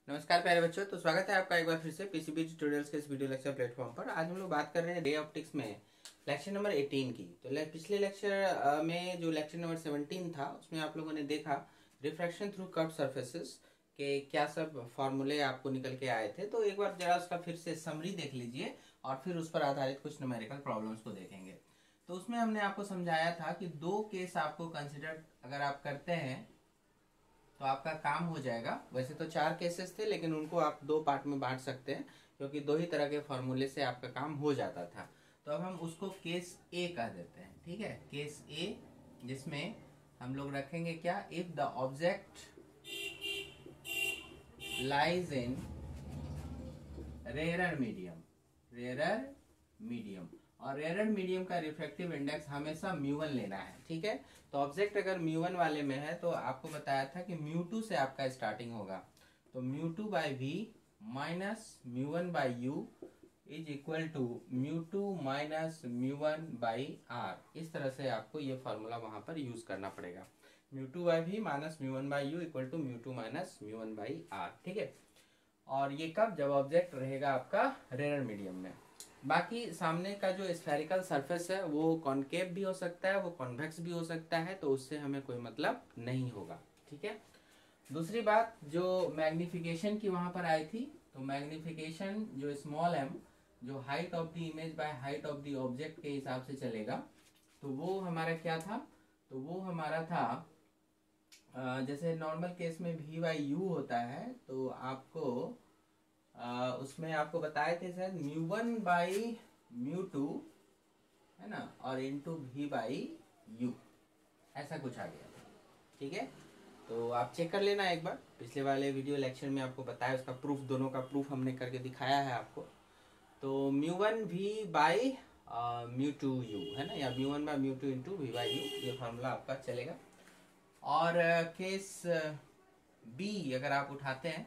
नमस्कार प्यारे बच्चों, तो स्वागत है आपका एक बार फिर से पीसीबी ट्यूटोरियल्स के इस वीडियो लेक्चर प्लेटफॉर्म पर। आज हम लोग बात कर रहे हैं रे ऑप्टिक्स में लेक्चर नंबर 18 की। तो पिछले लेक्चर में जो लेक्चर नंबर 17 था उसमें आप लोगों ने देखा रिफ्रैक्शन थ्रू कर्व्ड सरफेसेस के क्या सब फॉर्मूले आपको निकल के आए थे। तो एक बार जरा उसका फिर से समरी देख लीजिए और फिर उस पर आधारित कुछ न्यूमेरिकल प्रॉब्लम्स को देखेंगे। तो उसमें हमने आपको समझाया था कि दो केस आपको कंसिडर अगर आप करते हैं तो आपका काम हो जाएगा। वैसे तो 4 केसेस थे लेकिन उनको आप 2 पार्ट में बांट सकते हैं क्योंकि 2 ही तरह के फॉर्मूले से आपका काम हो जाता था। तो अब हम उसको केस ए कह देते हैं, ठीक है। केस ए जिसमें हम लोग रखेंगे क्या, if the object lies in rare medium और रेयर मीडियम का रिफ्रैक्टिव इंडेक्स हमेशा म्यू1 लेना है, ठीक है। तो ऑब्जेक्ट अगर म्यू1 वाले में है तो आपको बताया था कि म्यू2 से आपका स्टार्टिंग होगा। तो mu two by v minus mu one by u is equal to mu two minus mu one by r. इस तरह से आपको ये फॉर्मूला वहां पर यूज करना पड़ेगा। Mu two by v minus mu one by u equal to mu two minus mu one by r, ठीक है। और ये कब, जब ऑब्जेक्ट रहेगा आपका रेयर मीडियम में। बाकी सामने का जो स्फेरिकल सरफेस है वो कॉनकेव भी हो सकता है, वो कॉन्वेक्स भी हो सकता है, तो उससे हमें कोई मतलब नहीं होगा, ठीक है। दूसरी बात, जो मैग्निफिकेशन की वहां पर आई थी, तो मैग्निफिकेशन जो स्मॉल एम जो height of the image by height of the object के हिसाब से चलेगा, तो वो हमारा क्या था, तो वो हमारा था जैसे नॉर्मल केस में वी बाई यू होता है, तो आपको उसमें आपको बताए थे शायद म्यू1 बाई म्यू2 है ना, और इंटू वी बाई यू, ऐसा कुछ आ गया, ठीक है। तो आप चेक कर लेना एक बार, पिछले वाले वीडियो लेक्चर में आपको बताया, उसका प्रूफ, दोनों का प्रूफ हमने करके दिखाया है आपको। तो mu one v by mu two u है ना, या mu one by mu two into v by u, ये फॉर्मूला आपका चलेगा। और केस बी अगर आप उठाते हैं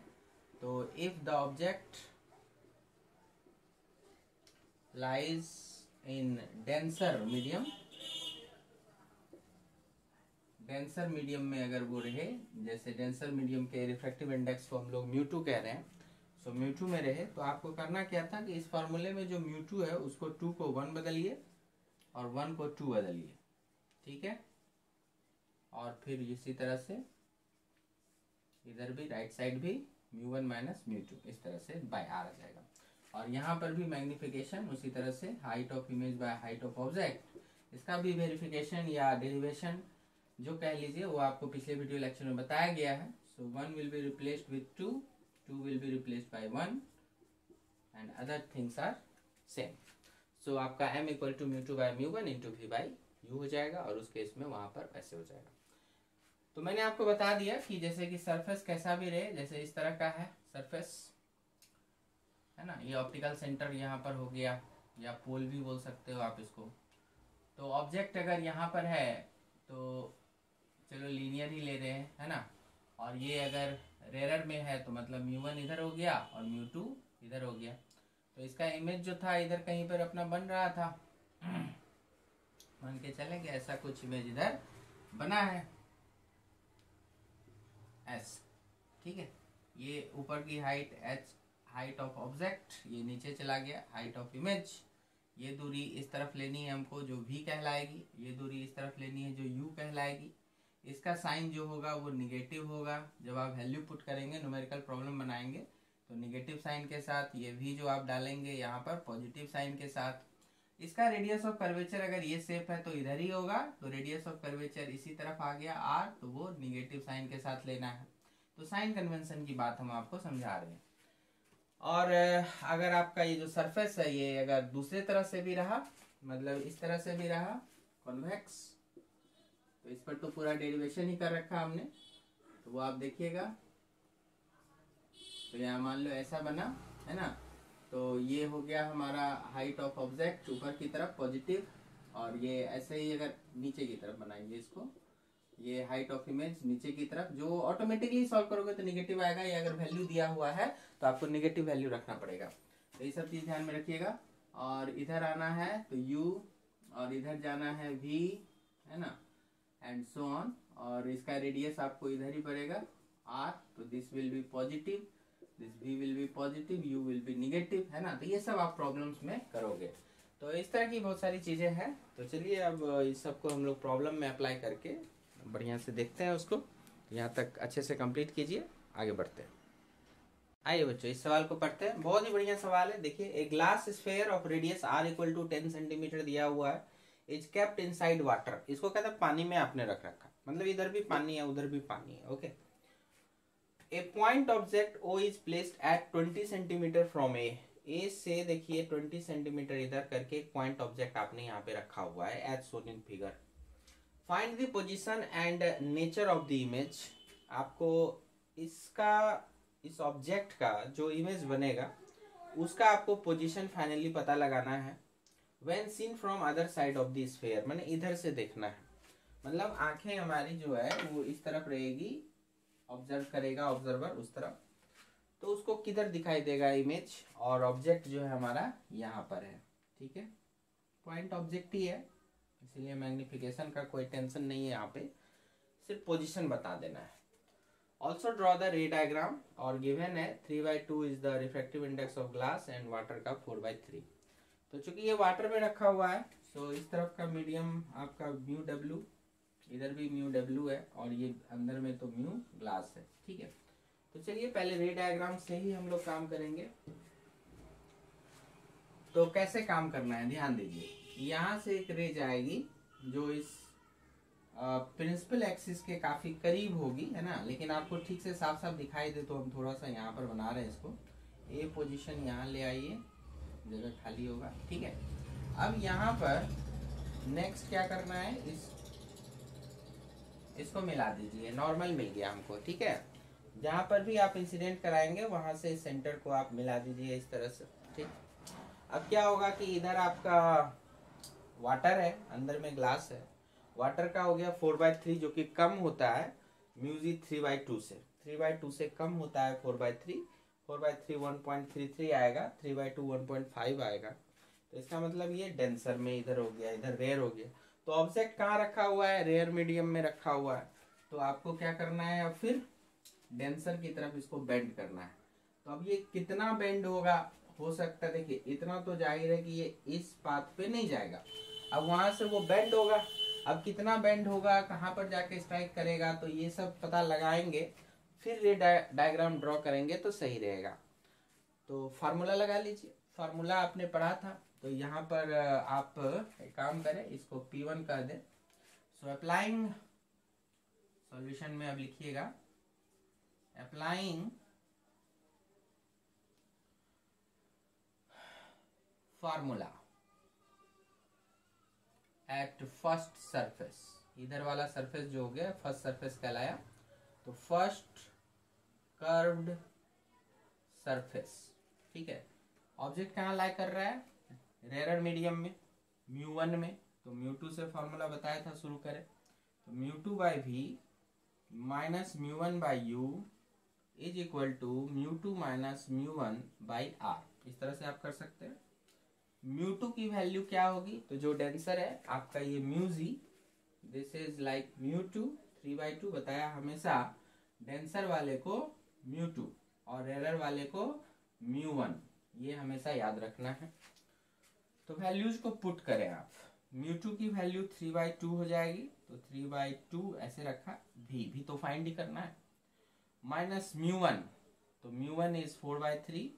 तो if the object lies in denser medium में अगर वो रहे, जैसे डेंसर मीडियम के रिफ्रैक्टिव इंडेक्स को हम लोग म्यू2 कह रहे हैं, सो म्यू2 में रहे, तो आपको करना क्या था कि इस फॉर्मूले में जो म्यू2 है उसको 2 को 1 बदलिए और 1 को 2 बदलिए, ठीक है। और फिर इसी तरह से इधर भी राइट साइड भी म्यू1 माइनस म्यू2 इस तरह से बाय आर आ जाएगा। और यहाँ पर भी मैग्निफिकेशन उसी तरह से height of image by height of object, इसका भी वेरिफिकेशन या डेरिवेशन जो कह लीजिए वो आपको पिछले वीडियो लेक्चर में बताया गया है। So 1 will be replaced with 2, 2 will be replaced by 1 and other things are same. So आपका m equal to mu two by mu one into v by u हो जाएगा, और उस केस में वहां पर ऐसे हो जाएगा। तो मैंने आपको बता दिया कि जैसे कि सरफेस कैसा भी रहे, जैसे इस तरह का है सरफेस है ना, ये ऑप्टिकल सेंटर यहाँ पर हो गया, या पोल भी बोल सकते हो आप इसको। तो ऑब्जेक्ट अगर यहाँ पर है तो चलो लीनियर ही ले रहे हैं, है ना। और ये अगर रेयर में है तो मतलब म्यू1 इधर हो गया और म्यू2 इधर हो गया। तो इसका इमेज जो था इधर कहीं पर अपना बन रहा था, मान के चले कि ऐसा कुछ इमेज इधर बना है एस, ठीक है। ये ऊपर की height H, height of object, ये नीचे चला गया हाइट ऑफ इमेज। ये दूरी इस तरफ लेनी है हमको जो v कहलाएगी, ये दूरी इस तरफ लेनी है जो u कहलाएगी। इसका साइन जो होगा वो निगेटिव होगा। जब आप वैल्यू पुट करेंगे, न्यूमेरिकल प्रॉब्लम बनाएंगे, तो निगेटिव साइन के साथ, ये v जो आप डालेंगे यहाँ पर पॉजिटिव साइन के साथ। इसका रेडियस ऑफ कर्वेचर अगर ये शेप है तो इधर ही होगा, तो रेडियस ऑफ कर्वेचर इसी तरफ आ गया r, तो वो निगेटिव साइन के साथ लेना है। तो साइन कन्वेंशन की बात हम आपको समझा रहे हैं। और अगर आपका ये जो सरफेस है ये अगर दूसरे तरह से भी रहा, मतलब इस तरह से भी रहा कॉन्वेक्स, तो इस पर तो पूरा डेरिवेशन ही कर रखा हमने, तो वो आप देखिएगा। तो यहाँ मान लो ऐसा बना है ना, तो ये हो गया हमारा हाइट ऑफ ऑब्जेक्ट ऊपर की तरफ पॉजिटिव, और ये ऐसे ही अगर नीचे की तरफ बनाएंगे इसको, ये हाइट ऑफ इमेज नीचे की तरफ, जो ऑटोमेटिकली सॉल्व करोगे तो निगेटिव आएगा, या अगर वैल्यू दिया हुआ है तो आपको निगेटिव वैल्यू रखना पड़ेगा। तो ये सब चीज ध्यान में रखिएगा। और इधर आना है तो u, और इधर जाना है v, है ना, एंड सो ऑन। और इसका रेडियस आपको इधर ही पड़ेगा r, तो this will B positive, this v will be positive, u will be negative, है ना। तो ये सब आप प्रॉब्लम्स में करोगे। तो इस तरह की बहुत सारी चीजें हैं। तो चलिए अब इस सबको हम लोग प्रॉब्लम में अप्लाई करके बढ़िया से देखते हैं उसको। यहाँ तक अच्छे से कंप्लीट कीजिए, आगे बढ़ते हैं। आइए बच्चों इस सवाल को पढ़ते हैं। बहुत ही बढ़िया सवाल है। देखिए, a glass sphere of radius r equal to 10 centimetre दिया हुआ है, इज केप्ट इनसाइड वाटर। इसको कहते हैं पानी में आपने रख रखा, मतलब इधर भी पानी है उधर भी पानी है। Okay, a point object O is placed at 20 centimeter from a से देखिए 20 सेंटीमीटर इधर करके एक पॉइंट ऑब्जेक्ट आपने यहाँ पे रखा हुआ है as shown in figure. Find the position and nature of the image. आपको इसका, इस ऑब्जेक्ट का जो इमेज बनेगा उसका आपको पोजीशन फाइनली पता लगाना है। When seen from other side of the sphere, मैंने इधर से देखना है, मतलब आंखें हमारी जो है वो इस तरफ रहेगी, ऑब्जर्व करेगा ऑब्जर्वर उस तरफ, तो उसको किधर दिखाई देगा इमेज, और ऑब्जेक्ट जो है हमारा यहाँ पर है। ठीक है, पॉइंट ऑब्जेक्ट ही है, इसलिए मैग्निफिकेशन का कोई टेंशन नहीं है यहाँ पे, सिर्फ पोजीशन बता देना है। ऑल्सो ड्रॉ द रे डायग्राम, और गिवन है 3/2 is the refractive index of glass and water का 4/3। तो चूंकि ये वाटर में रखा हुआ है, सो इस तरफ का मीडियम आपका म्यू डब्ल्यू, इधर भी म्यू डब्ल्यू है, और ये अंदर में तो म्यू ग्लास है। ठीक है, तो चलिए पहले रे डायग्राम से ही हम लोग काम करेंगे। तो कैसे काम करना है ध्यान दीजिए। यहाँ से एक रे जाएगी जो इस प्रिंसिपल एक्सिस के काफी करीब होगी, है ना, लेकिन आपको ठीक से साफ साफ दिखाई दे तो हम थोड़ा सा यहाँ पर बना रहे हैं इसको। ए पोजीशन यहाँ ले आइए, जगह खाली होगा। ठीक है, अब यहाँ पर नेक्स्ट क्या करना है, इसको मिला दीजिए, नॉर्मल मिल गया हमको। ठीक है, जहाँ पर भी आप इंसिडेंट कराएंगे वहां से सेंटर को आप मिला दीजिए इस तरह से। ठीक, अब क्या होगा कि इधर आपका वाटर है, अंदर में ग्लास है। वाटर का हो गया 4/3 जो कि कम होता है म्यूजिक 3/2 से, 3/2 से कम होता है 4/3, 4/3 1.33 आएगा, 3/2 1.5 आएगा। तो इसका मतलब ये डेंसर में इधर हो गया, इधर रेयर हो गया। तो ऑब्जेक्ट कहाँ रखा हुआ है, रेयर मीडियम में रखा हुआ है। तो आपको क्या करना है, अब फिर डेंसर की तरफ इसको बेंड करना है। तो अब ये कितना बेंड होगा, हो सकता है देखिए इतना तो जाहिर है कि ये इस पाथ पे नहीं जाएगा, अब वहां से वो बेंड होगा। अब कितना बेंड होगा, कहाँ पर जाके स्ट्राइक करेगा, तो ये सब पता लगाएंगे, फिर ये डायग्राम ड्रॉ करेंगे तो सही रहेगा। तो फार्मूला लगा लीजिए, फार्मूला आपने पढ़ा था। तो यहाँ पर आप एक काम करें, इसको P1 कर दें। सो अप्लाइंग, सॉल्यूशन में अब लिखिएगा applying formula at first surface, इधर वाला सरफेस जो हो गया फर्स्ट सरफेस कहलाया। तो फर्स्ट कर्व्ड सरफेस। ठीक है, ऑब्जेक्ट कहाँ लाई कर रहा है, रेयर मीडियम में, μ1 में। तो μ2 से फॉर्मूला बताया था, शुरू करें। तो μ2/v minus μ1/u is equal to μ2 minus μ1/r। इस तरह से आप कर सकते हैं। μ2 की वैल्यू क्या होगी, तो जो डेंसर है आपका ये μg, दिस इज लाइक μ2 3/2 बताया, हमेशा डेंसर वाले को μ2 और रेयर वाले को μ1, ये हमेशा याद रखना है। तो वैल्यूज को पुट करें आप, μ2 की वैल्यू 3/2 हो जाएगी, तो 3/2 ऐसे रखा, भी तो फाइंड ही करना है, माइनस μ1, तो μ1 is 4/3,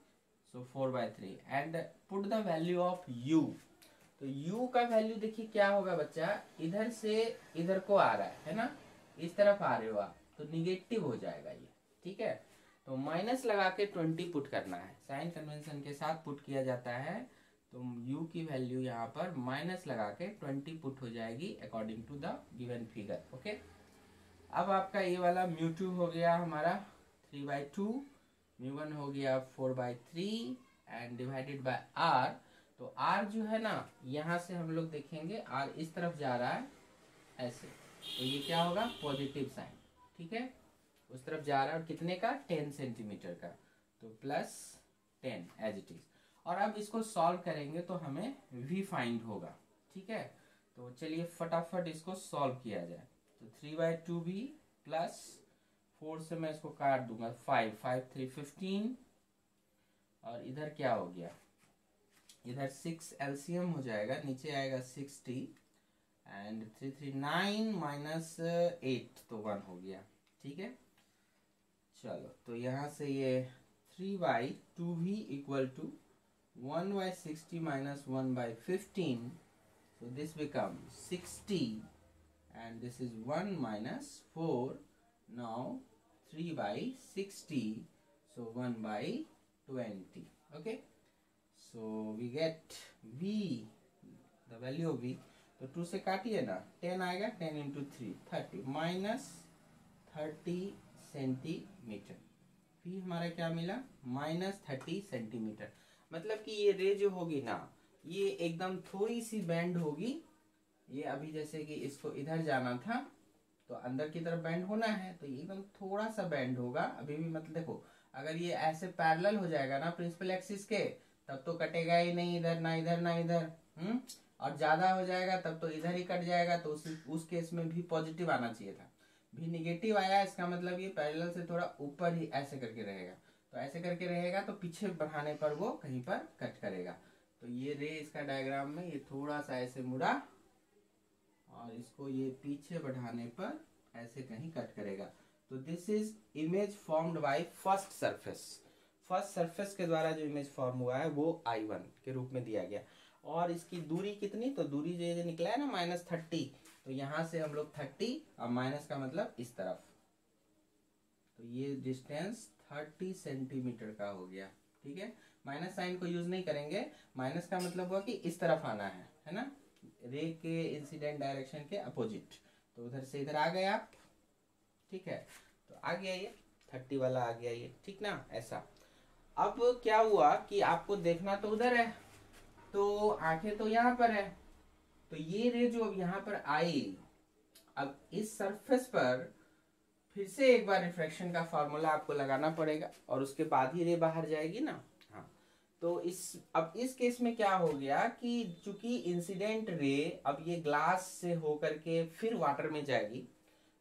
so 4/3 and put the value of u। तो u का वैल्यू देखिए क्या होगा बच्चा, इधर से इधर को आ रहा है ना, इस तरफ आ रहे हो आप, तो निगेटिव हो जाएगा ये। ठीक है, तो माइनस लगा के 20 पुट करना है, साइन कन्वेंशन के साथ पुट किया जाता है। तो u की वैल्यू यहाँ पर माइनस लगा के 20 पुट हो जाएगी according to the given figure. Okay, अब आपका ये वाला μ2 हो गया हमारा 3/2, μ1 हो गया 4/3 एंड डिवाइडेड बाय r। तो r जो है ना, यहाँ से हम लोग देखेंगे r इस तरफ जा रहा है ऐसे, तो ये क्या होगा, पॉजिटिव साइन। ठीक है, उस तरफ जा रहा है, और कितने का, 10 सेंटीमीटर का, तो +10 एज इट इज। और अब इसको सॉल्व करेंगे तो हमें v फाइंड होगा। ठीक है, तो चलिए फटाफट इसको सॉल्व किया जाए। तो 3/2v प्लस 4 से मैं इसको काट दूंगा, 5 5 3 15 और इधर क्या हो गया, इधर 6 एलसीएम हो जाएगा, नीचे आएगा 60 एंड 339 माइनस 8 तो 1 हो गया। ठीक है, चलो तो यहाँ से ये 3/2v equal to 1/60 minus 1/15, so this becomes 60 and this is 1 minus 4, now 3/60, so 1/20. Okay, so we get v, the value of v, तो 2 से काटिए ना, 10 आएगा, 10 इंटू 3 30 माइनस 30 सेंटीमीटर। v हमारा क्या मिला, माइनस 30 सेंटीमीटर। मतलब कि ये रे जो होगी ना, ये एकदम थोड़ी सी बैंड होगी। ये अभी जैसे कि इसको इधर जाना था तो अंदर की तरफ बैंड होना है, तो ये एकदम थोड़ा सा बैंड होगा अभी भी। मतलब देखो, अगर ये ऐसे पैरेलल हो जाएगा ना प्रिंसिपल एक्सिस के, तब तो कटेगा ही नहीं, इधर ना इधर ना इधर। और ज्यादा हो जाएगा तब तो इधर ही कट जाएगा, तो उस केस में भी पॉजिटिव आना चाहिए था, भी निगेटिव आया, इसका मतलब ये पैरेलल से थोड़ा ऊपर ही ऐसे करके रहेगा। तो ऐसे करके रहेगा तो पीछे बढ़ाने पर वो कहीं पर कट करेगा। तो ये रे इसका डायग्राम में ये थोड़ा सा ऐसे मुड़ा और इसको ये पीछे बढ़ाने पर ऐसे कहीं कट करेगा। तो this is image formed by first surface. First surface के द्वारा जो इमेज फॉर्म हुआ है वो I1 के रूप में दिया गया। और इसकी दूरी कितनी, तो दूरी जो ये निकला है ना -30, तो यहाँ से हम लोग 30 और माइनस का मतलब इस तरफ, तो ये डिस्टेंस 30 सेंटीमीटर का हो गया। ठीक है, माइनस साइन को यूज नहीं करेंगे, माइनस का मतलब हुआ कि इस तरफ आना है ना, रे के इंसिडेंट डायरेक्शन के अपोजिट। तो उधर से इधर आ गए आप। ठीक है, तो आ गया ये 30 वाला आ गया ये, ठीक ना, ऐसा। अब क्या हुआ कि आपको देखना तो उधर है, तो आंखें तो यहाँ पर है, तो ये रे जो अब यहाँ पर आई, अब इस सरफेस पर फिर से एक बार रिफ्रैक्शन का फॉर्मूला आपको लगाना पड़ेगा और उसके बाद ही रे बाहर जाएगी ना। हाँ, तो अब इस केस में क्या हो गया कि चूंकि इंसिडेंट रे अब ये ग्लास से होकर के फिर वाटर में जाएगी,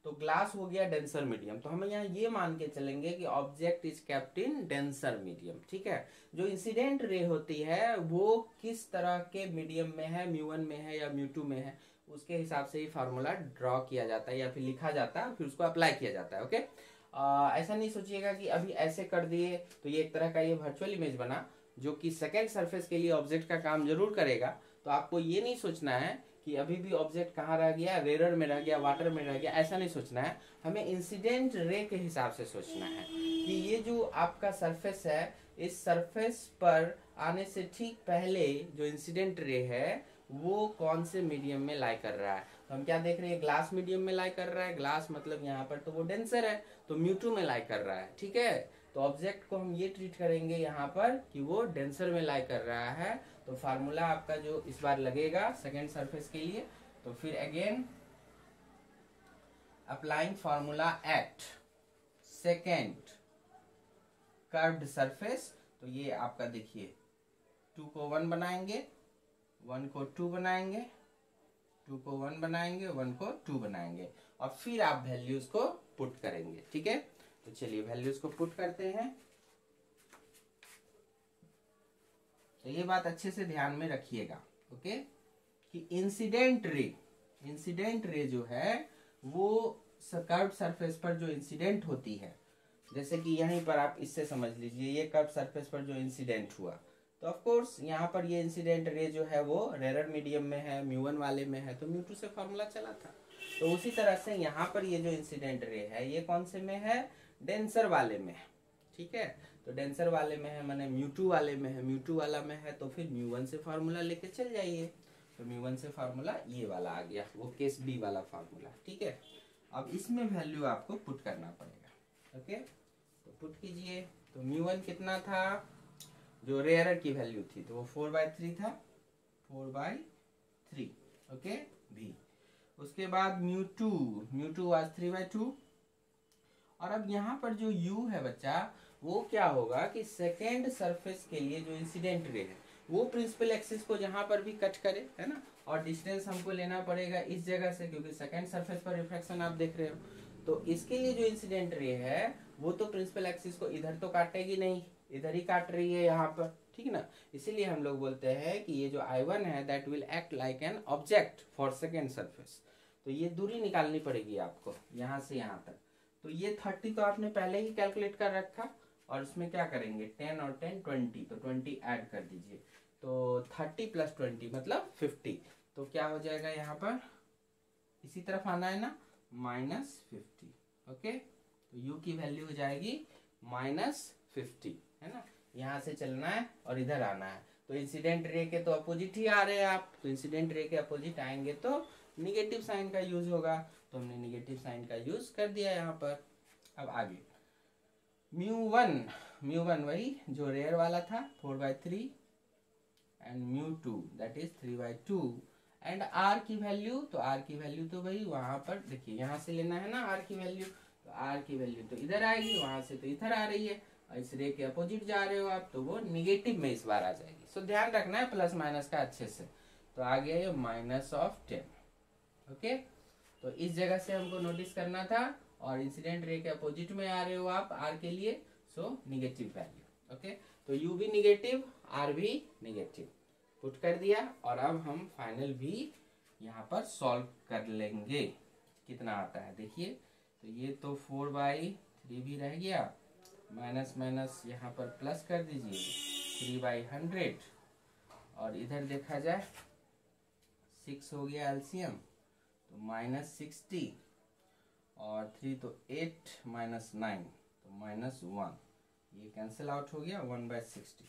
तो ग्लास हो गया डेंसर मीडियम। तो हम यहाँ ये मान के चलेंगे कि object is kept in denser medium. ठीक है, जो इंसिडेंट रे होती है वो किस तरह के मीडियम में है, म्यू1 में है या म्यू2 में है, उसके हिसाब से ही फार्मूला ड्रॉ किया जाता है या फिर लिखा जाता है, फिर उसको अप्लाई किया जाता है। ओके, ऐसा नहीं सोचिएगा कि अभी ऐसे कर दिए तो ये एक तरह का ये वर्चुअल इमेज बना, जो कि सेकेंड सरफेस के लिए ऑब्जेक्ट का काम जरूर करेगा। तो आपको ये नहीं सोचना है कि अभी भी ऑब्जेक्ट कहाँ रह गया, रेयर में रह गया, वाटर में रह गया, ऐसा नहीं सोचना है। हमें इंसिडेंट रे के हिसाब से सोचना है कि ये जो आपका सरफेस है, इस सरफेस पर आने से ठीक पहले जो इंसिडेंट रे है वो कौन से मीडियम में लाई कर रहा है। तो हम क्या देख रहे हैं, ग्लास मीडियम में लाई कर रहा है। ग्लास मतलब यहाँ पर तो वो डेंसर है, तो म्यू2 में लाई कर रहा है। ठीक है, तो ऑब्जेक्ट को हम ये ट्रीट करेंगे यहाँ पर कि वो डेंसर में लाई कर रहा है। तो फार्मूला आपका जो इस बार लगेगा सेकेंड सरफेस के लिए, तो फिर again applying formula at second curved surface. तो ये आपका देखिए 2 को 1 बनाएंगे, 1 को 2 बनाएंगे, 2 को 1 बनाएंगे, 1 को 2 बनाएंगे, और फिर आप वैल्यूज को पुट करेंगे। ठीक है, तो चलिए वैल्यूज को पुट करते हैं। तो ये बात अच्छे से ध्यान में रखिएगा, ओके, कि इंसिडेंट रे जो है वो कर्व्ड सरफेस पर जो इंसिडेंट होती है, जैसे कि यहीं पर आप इससे समझ लीजिए, ये कर्व्ड सरफेस पर जो इंसिडेंट हुआ, तो ऑफ कोर्स यहाँ पर ये इंसिडेंट रे जो है वो रेयर मीडियम में है, म्यू1 वाले में है, तो म्यू2 से फॉर्मूला चला था। तो उसी तरह से यहाँ पर ये जो इंसिडेंट रे है ये कौन से में है, डेंसर वाले में है। ठीक है, तो डेंसर वाले में है माने म्यू2 वाले में है, म्यू2 वाला में है तो फिर म्यू1 से फार्मूला लेके चल जाइए। तो म्यू1 से फार्मूला ये वाला आ गया, वो केस बी वाला फार्मूला। ठीक है, अब इसमें वैल्यू आपको पुट करना पड़ेगा। ओके, तो पुट कीजिए। तो म्यू1 कितना था, जो रेयर की वैल्यू थी, तो वो 4/3 था, 4/3। ओके, भी उसके बाद म्यू2 वाज 3/2। और अब यहाँ पर जो u है बच्चा, वो क्या होगा कि सेकेंड सरफेस के लिए जो इंसिडेंट रे है वो प्रिंसिपल एक्सिस को जहां पर भी कट करे, है ना, और डिस्टेंस हमको लेना पड़ेगा इस जगह से, क्योंकि सेकेंड सरफेस पर रिफ्रैक्शन आप देख रहे हो। तो इसके लिए जो इंसिडेंट रे है वो तो प्रिंसिपल एक्सिस को इधर तो काटेगी नहीं, इधर ही काट रही है यहाँ पर, ठीक है ना। इसीलिए हम लोग बोलते हैं कि ये जो I1 है that will act like an object for second surface. तो ये दूरी निकालनी पड़ेगी आपको यहाँ से यहाँ तक। तो ये 30 तो आपने पहले ही कैलकुलेट कर रखा, और इसमें क्या करेंगे 10 और 10 20, तो 20 ऐड कर दीजिए। तो 30 + 20 मतलब 50। तो क्या हो जाएगा यहाँ पर, इसी तरफ आना है ना, -50। ओके, तो u की वैल्यू हो जाएगी -50, है ना। यहाँ से चलना है और इधर आना है। तो इंसिडेंट रे के तो अपोजिट ही आ रहे हैं आप, तो इंसिडेंट रे के अपोजिट आएंगे तो निगेटिव साइन का यूज होगा। तो हमने निगेटिव साइन का यूज कर दिया यहाँ पर। अब आगे μ1 वही जो रेयर वाला था 4/3 and μ2 that is 3/2 and r की वैल्यू, तो r की वैल्यू तो भाई वहां पर देखिए यहाँ से लेना है ना r की वैल्यू, तो r की वैल्यू तो इधर आएगी, वहां से तो इधर आ रही है, और इस रे के अपोजिट जा रहे हो आप तो वो निगेटिव में इस बार आ जाएगी। सो ध्यान रखना है प्लस माइनस का अच्छे से। तो आ गया ये -10। ओके, तो इस जगह से हमको नोटिस करना था, और इंसिडेंट रे के अपोजिट में आ रहे हो आप r के लिए, सो निगेटिव वैल्यू। ओके, तो u भी निगेटिव, r भी निगेटिव, पुट कर दिया। और अब हम फाइनल भी यहाँ पर सॉल्व कर लेंगे। कितना आता है देखिए, तो ये तो 4/3 भी रह गया, माइनस माइनस यहाँ पर प्लस कर दीजिए 3/100, और इधर देखा जाए 6 हो गया एलसीएम, तो -60, और 3 तो 8 -9 तो -1, ये कैंसिल आउट हो गया 1/60।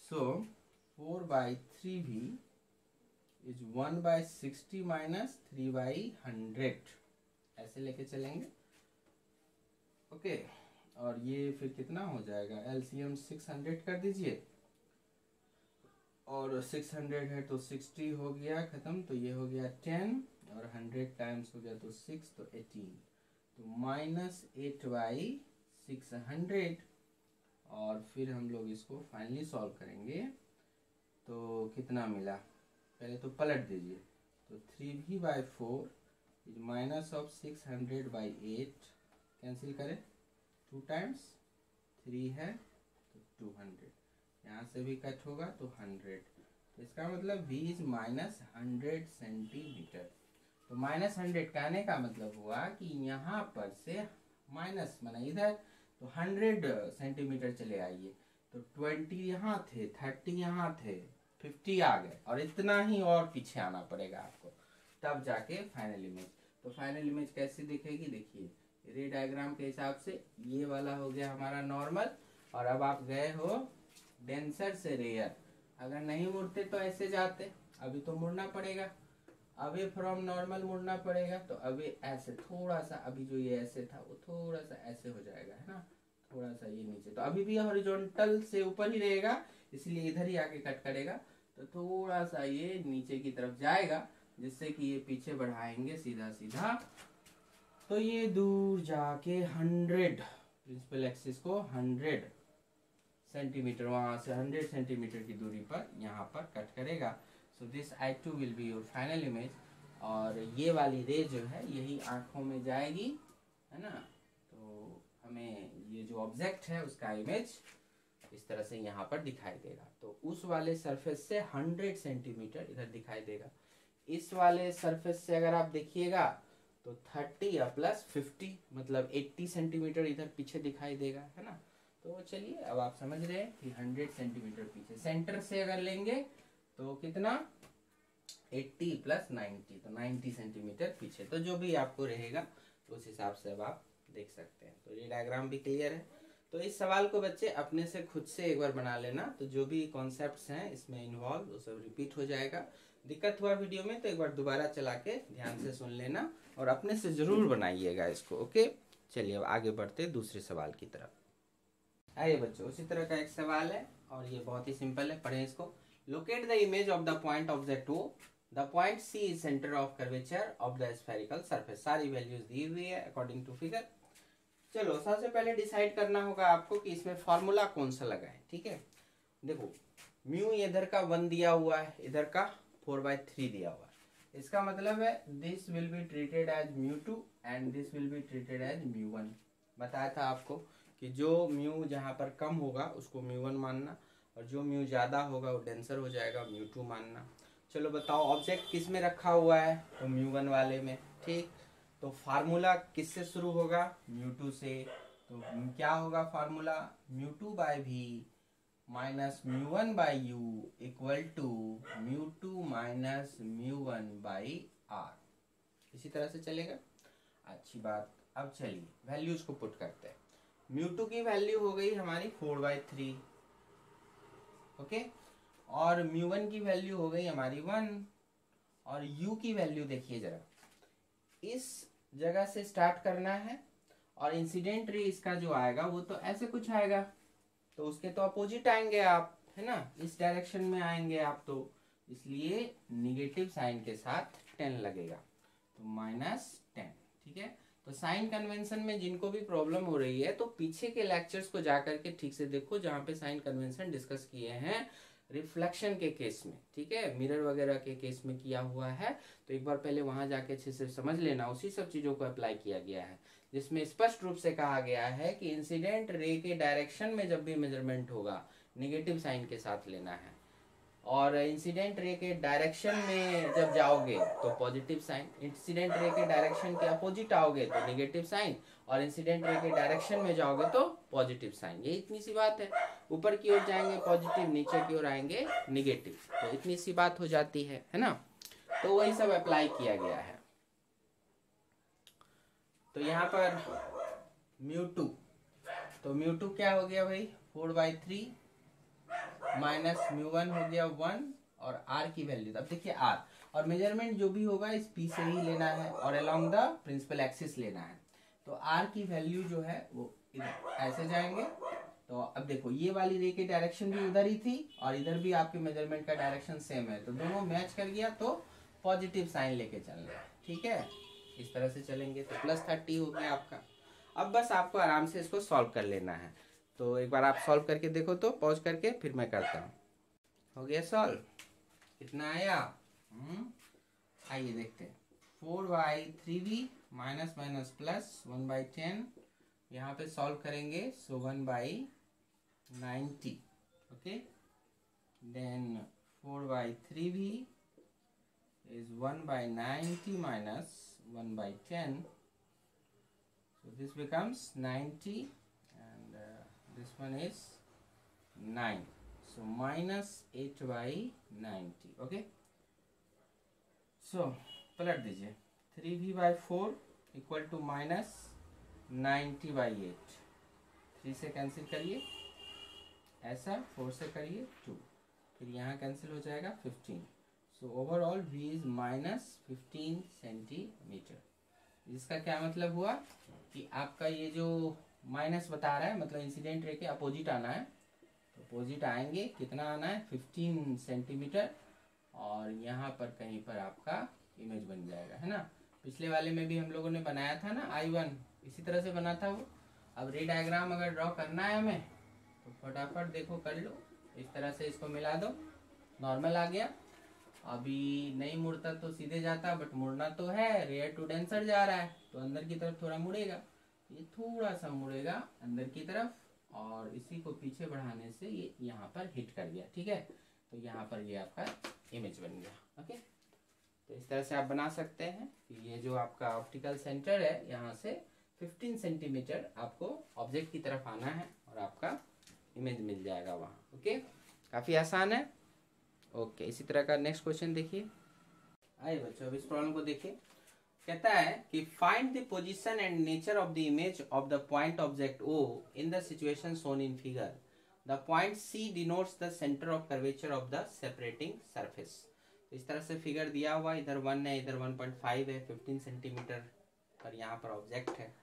सो 4/3 भी इज 1/60 - 3/100, ऐसे लेके चलेंगे। ओके, और ये फिर कितना हो जाएगा, एलसीएम 600 कर दीजिए, और 600 है तो 60 हो गया खत्म, तो ये हो गया 10, और 100 टाइम्स हो गया तो 6, तो 18, तो -8/600। और फिर हम लोग इसको फाइनली सॉल्व करेंगे, तो कितना मिला, पहले तो पलट दीजिए, तो 3v/4 इज -600/8, कैंसिल करें, 2 टाइम्स 3 है तो 200, यहाँ से भी कट होगा तो 100, तो इसका मतलब v इज -100 सेंटीमीटर। तो -100 कहने का मतलब हुआ कि यहाँ पर से माइनस माना इधर, तो 100 सेंटीमीटर चले आइए, तो 20 यहाँ थे, 30 यहाँ थे, 50 आ गए, और इतना ही और पीछे आना पड़ेगा आपको, तब जाके फाइनल इमेज। तो फाइनल इमेज कैसी दिखेगी, देखिए रे डायग्राम के हिसाब से ये वाला हो गया हमारा नॉर्मल, और अब आप गए हो डेंसर से रेयर। अगर नहीं मुड़ते तो ऐसे जाते, अभी तो मुड़ना पड़ेगा, अभी फ्रॉम नॉर्मल मुड़ना पड़ेगा, तो अभी ऐसे थोड़ा सा, अभी जो ये ऐसे था वो थोड़ा सा ऐसे हो जाएगा, है ना, थोड़ा सा ये नीचे, तो अभी भी हॉरिजॉन्टल से ऊपर ही रहेगा, इसलिए इधर ही आके कट करेगा, तो थोड़ा सा ये नीचे की तरफ जाएगा, जिससे कि ये पीछे बढ़ाएंगे सीधा सीधा, तो ये दूर जाके 100 प्रिंसिपल एक्सिस को 100 सेंटीमीटर, वहां से 100 सेंटीमीटर की दूरी पर यहाँ पर कट करेगा। So this I2 will be your final image, और ये वाली रे जो है यही आंखों में जाएगी, है ना। तो हमें ये जो ऑब्जेक्ट है उसका इमेज इस तरह से यहाँ पर दिखाई देगा। तो उस वाले सरफेस से 100 सेंटीमीटर इधर दिखाई देगा, इस वाले सरफेस से अगर आप देखिएगा तो 30 या +50 मतलब 80 सेंटीमीटर इधर पीछे दिखाई देगा, है ना। तो चलिए अब आप समझ रहे हैं कि 100 सेंटीमीटर पीछे, सेंटर से अगर लेंगे तो कितना 80 + 90, तो 90 सेंटीमीटर पीछे, तो जो भी आपको रहेगा तो उस हिसाब से अब आप देख सकते हैं। तो ये डायग्राम भी क्लियर है। तो इस सवाल को बच्चे अपने से खुद से एक बार बना लेना, तो जो भी कॉन्सेप्ट्स हैं इसमें इन्वॉल्व वो सब रिपीट हो जाएगा। दिक्कत हुआ वीडियो में तो एक बार दोबारा चला के ध्यान से सुन लेना, और अपने से जरूर बनाइएगा इसको। ओके, चलिए अब आगे बढ़ते दूसरे सवाल की तरफ। आइए बच्चों, उसी तरह का एक सवाल है, और ये बहुत ही सिंपल है, पढ़ें इसको। Locate the image of the point object O, the point C is centre of curvature of the spherical surface. सारी वैल्यूज दी हुई है अकॉर्डिंग टू फिगर। चलो सबसे पहले डिसाइड करना होगा आपको कि इसमें फॉर्मूला कौन सा लगाएं, ठीक है। देखो म्यू इधर का 1 दिया हुआ है, इधर का 4/3 दिया हुआ है, इसका मतलब है this will be treated as μ2 and this will be treated as μ1। बताया था आपको कि जो म्यू जहाँ पर कम होगा उसको म्यू1 मानना, और जो म्यू ज़्यादा होगा वो डेंसर हो जाएगा, म्यू2 मानना। चलो बताओ ऑब्जेक्ट किस में रखा हुआ है, तो म्यू1 वाले में। ठीक, तो फार्मूला किससे शुरू होगा, म्यू2 से। तो क्या होगा formula, mu two by v minus mu one by u equal to mu two minus mu one by r. इसी तरह से चलेगा, अच्छी बात। अब चलिए वैल्यूज को पुट करते हैं। म्यू2 की वैल्यू हो गई हमारी 4/3, ओके, और म्यू1 की वैल्यू हो गई हमारी 1, और u की वैल्यू देखिए जरा, इस जगह से स्टार्ट करना है, और इंसिडेंट रे इसका जो आएगा वो तो ऐसे कुछ आएगा, तो उसके तो अपोजिट आएंगे आप, है ना, इस डायरेक्शन में आएंगे आप, तो इसलिए निगेटिव साइन के साथ 10 लगेगा, तो -10। ठीक है, तो साइन कन्वेंशन में जिनको भी प्रॉब्लम हो रही है तो पीछे के लेक्चर्स को जाकर के ठीक से देखो, जहाँ पे साइन कन्वेंशन डिस्कस किए हैं रिफ्लेक्शन के केस में, ठीक है, मिरर वगैरह के केस में किया हुआ है, तो एक बार पहले वहां जाके अच्छे से समझ लेना। उसी सब चीजों को अप्लाई किया गया है, जिसमें स्पष्ट रूप से कहा गया है कि इंसिडेंट रे के डायरेक्शन में जब भी मेजरमेंट होगा नेगेटिव साइन के साथ लेना है, और इंसिडेंट रे के डायरेक्शन में जब जाओगे तो पॉजिटिव साइन, इंसिडेंट रे के डायरेक्शन के अपोजिट आओगे तो नेगेटिव साइन, और इंसिडेंट रे के डायरेक्शन में जाओगे तो पॉजिटिव साइन। ये इतनी सी बात है, ऊपर की ओर जाएंगे पॉजिटिव, नीचे की ओर आएंगे निगेटिव, तो इतनी सी बात हो जाती है ना। तो वही सब अप्लाई किया गया है। तो यहाँ पर म्यू2, तो म्यू2 क्या हो गया भाई, 4/3 माइनस म्यू1 हो गया 1, और आर की वैल्यू, अब देखिए आर, और मेजरमेंट जो भी होगा इस पी से ही लेना है और अलोंग द प्रिंसिपल एक्सिस लेना है। तो आर की वैल्यू जो है वो ऐसे जाएंगे, तो अब देखो ये वाली रे की डायरेक्शन भी उधर ही थी, और इधर भी आपके मेजरमेंट का डायरेक्शन सेम है, तो दोनों मैच कर गया, तो पॉजिटिव साइन लेके चलना है। ठीक है, इस तरह से चलेंगे, तो +30 हो गया आपका। अब बस आपको आराम से इसको सॉल्व कर लेना है, तो एक बार आप सॉल्व करके देखो, तो पॉज करके फिर मैं करता हूँ। हो गया सॉल्व, कितना आया, आइए देखते हैं। 4/3v माइनस माइनस प्लस 1/10, यहाँ पे सॉल्व करेंगे, सो 1/90, okay, then 4/3v is 1/90 minus 1/10, so this becomes 90, and this one is 9, so -8/90, okay, so पलट दीजिए, 3v/4 इक्वल टू -90/8, 3 से कैंसिल करिए, ऐसा 4 से करिए 2, फिर यहाँ कैंसिल हो जाएगा 15, so overall v is -15 centimetre. इसका क्या मतलब हुआ कि आपका ये जो माइनस बता रहा है, मतलब इंसिडेंट रे के अपोजिट आना है, तो अपोजिट आएंगे, कितना आना है 15 सेंटीमीटर, और यहाँ पर कहीं पर आपका इमेज बन जाएगा, है ना। पिछले वाले में भी हम लोगों ने बनाया था ना I1, इसी तरह से बना था वो। अब रे डायग्राम अगर ड्रॉ करना है हमें तो फटाफट देखो कर लो, इस तरह से इसको मिला दो, नॉर्मल आ गया। अभी नहीं मुड़ता तो सीधे जाता, बट मुड़ना तो है, रेयर टू डेंसर जा रहा है तो अंदर की तरफ थोड़ा मुड़ेगा, ये थोड़ा सा मुड़ेगा अंदर की तरफ, और इसी को पीछे बढ़ाने से ये यहाँ पर हिट कर गया, ठीक है, तो यहाँ पर ये आपका इमेज बन गया, ओके। तो इस तरह से आप बना सकते हैं कि ये जो आपका ऑप्टिकल सेंटर है, यहाँ से 15 सेंटीमीटर आपको ऑब्जेक्ट की तरफ आना है, और आपका इमेज मिल जाएगा वहाँ, ओके। काफ़ी आसान है, ओके। इसी तरह का नेक्स्ट क्वेश्चन देखिए। आइए बच्चों, अब इस प्रॉब्लम को देखिए। कहता है कि find the position and nature of the image of the point object O in the situation shown in figure. The point C denotes the centre of curvature of the separating surface. तो इस तरह से figure दिया हुआ, इधर 1 है, इधर 1.5 है, 15 सेंटीमीटर पर यहाँ पर ऑब्जेक्ट है,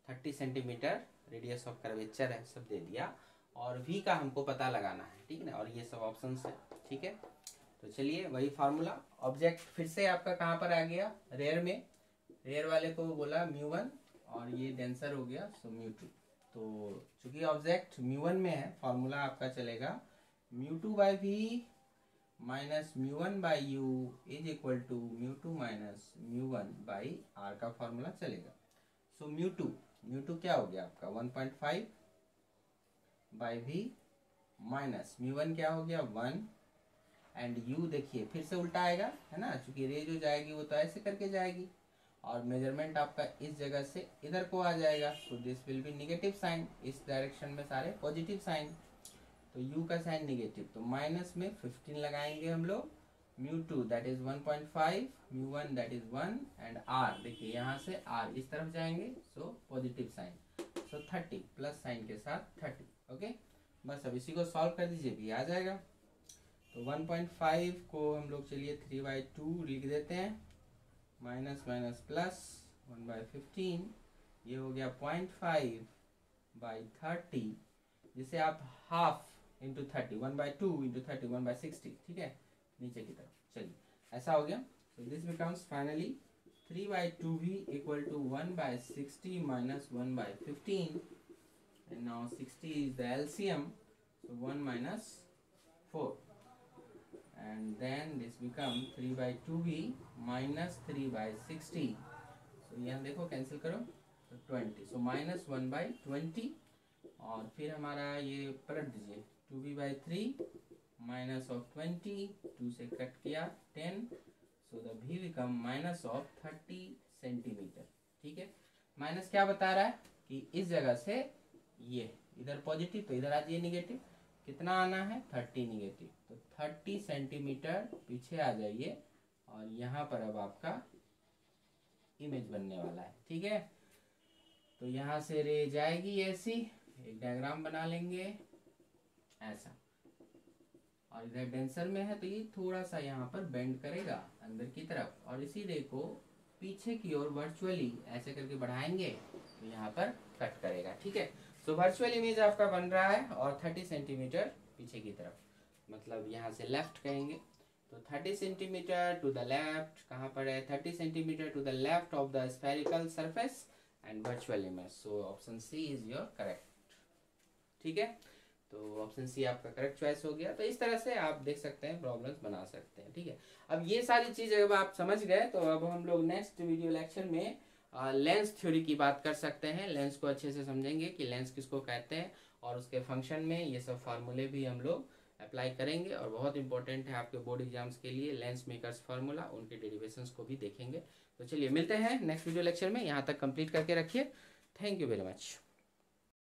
30 सेंटीमीटर रेडियस ऑफ कर्वेचर है, सब दे दिया, और V का हमको पता लगाना है, ठीक है ना, और ये सब ऑप्शंस है, ठीक है। तो चलिए वही फार्मूला, ऑब्जेक्ट फिर से आपका कहाँ पर आ गया, रेयर में, रेयर वाले को बोला म्यू1, और ये डेंसर हो गया, सो म्यू2। तो चूंकि ऑब्जेक्ट म्यू1 में है, फार्मूला आपका चलेगा μ2/v minus μ1/u is equal to μ2 minus μ1/r का फार्मूला चलेगा। सो म्यू2 क्या हो गया आपका 1.5, बाई वी माइनस μ1 क्या हो गया 1 एंड u देखिए फिर से उल्टा आएगा है ना, चूंकि रे जो जाएगी वो तो ऐसे करके जाएगी और मेजरमेंट आपका इस जगह से इधर को आ जाएगा, तो this will be negative sign, इस डायरेक्शन में सारे पॉजिटिव साइन, तो u का साइन निगेटिव, तो माइनस में 15 लगाएंगे हम लोग, μ2 that is 1.5, μ1 that is 1 and r देखिए यहाँ से r इस तरफ जाएंगे, so positive sign, so 30 plus sign के साथ 30। ओके, बस अब इसी को सॉल्व कर दीजिए भी आ जाएगा। तो 1.5 को हम लोग चलिए 3/2 लिख देते हैं, माइनस माइनस प्लस 1/15, ये हो गया 0.5/30, जिसे आप हाफ इंटू 30, 1/2 इंटू 30, 1/60, ठीक है, नीचे की तरफ। चलिए ऐसा हो गया, so this becomes finally 3/2v equal to 1/60 minus 1/15, and now 60 is the LCM, so 1 minus 4, and then this become 3/2v minus 3/60, so यहाँ देखो कैंसिल करो तो 20, so minus 1/20, और फिर हमारा ये पलट दीजिए 2v/3 माइनस ऑफ 20, 2 से कट किया 10, so the v become minus of 30 centimetre. ठीक है, माइनस क्या बता रहा है कि इस जगह से ये इधर पॉजिटिव तो इधर आ जाइए निगेटिव, कितना आना है 30 निगेटिव, तो 30 सेंटीमीटर पीछे आ जाइए और यहाँ पर अब आपका इमेज बनने वाला है। ठीक है, तो यहाँ से रे जाएगी ऐसी, एक डायग्राम बना लेंगे ऐसा, और इधर डेंसर में है तो ये थोड़ा सा यहाँ पर बेंड करेगा अंदर की तरफ, और इसी रे को पीछे की ओर वर्चुअली ऐसे करके बढ़ाएंगे तो यहाँ पर कट करेगा। ठीक है, सो वर्चुअल इमेज आपका बन रहा है, और 30 सेंटीमीटर पीछे की तरफ, मतलब यहाँ से लेफ्ट कहेंगे तो 30 सेंटीमीटर टू द लेफ्ट, कहाँ पर है 30 centimetre to the left of the spherical surface and virtual image, so option C is your correct. ठीक है, तो ऑप्शन सी आपका करेक्ट चॉइस हो गया। तो इस तरह से आप देख सकते हैं, प्रॉब्लम्स बना सकते हैं। ठीक है, अब ये सारी चीज़ जब आप समझ गए तो अब हम लोग नेक्स्ट वीडियो लेक्चर में लेंस थ्योरी की बात कर सकते हैं, लेंस को अच्छे से समझेंगे कि लेंस किसको कहते हैं, और उसके फंक्शन में ये सब फार्मूले भी हम लोग अप्लाई करेंगे, और बहुत इंपॉर्टेंट है आपके बोर्ड एग्जाम्स के लिए लेंस मेकर्स फार्मूला, उनके डेरिवेशंस को भी देखेंगे। तो चलिए मिलते हैं नेक्स्ट वीडियो लेक्चर में, यहाँ तक कंप्लीट करके रखिए। Thank you very much.